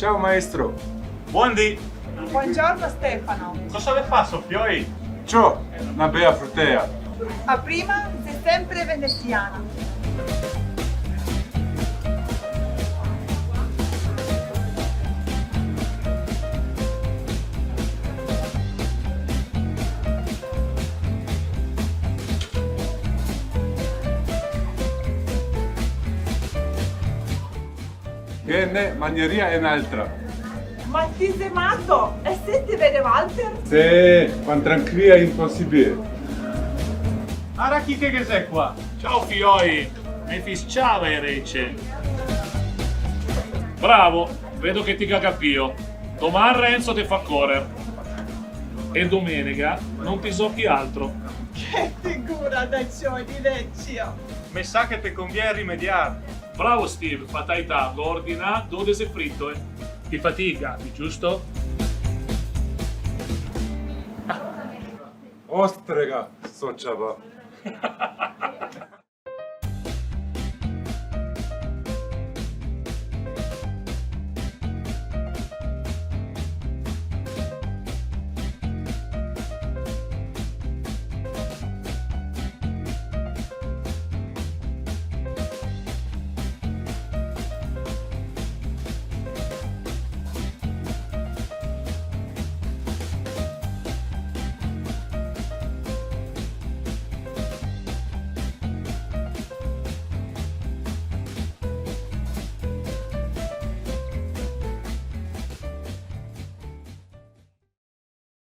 Ciao maestro. Buondì. Buongiorno Stefano. Cosa le fa, Soffioi? Ciao, una bella fruttea. A prima sei sempre veneziana. Bene, magneria è un'altra. Ma ti sei matto? E se ti vede Walter? Sì, ma tranquilla è impossibile. Ara chi che sei qua? Ciao fioi, mi fisciava e rece. Bravo, vedo che ti cagapio. Domani Renzo ti fa correre. E domenica non ti socchi altro. Che figura da ciò di vecchio. Mi sa che ti conviene rimediare. Bravo Steve, fatalità, lo ordina 12 fritto. Ti fatica, giusto? Ostrega, sociava.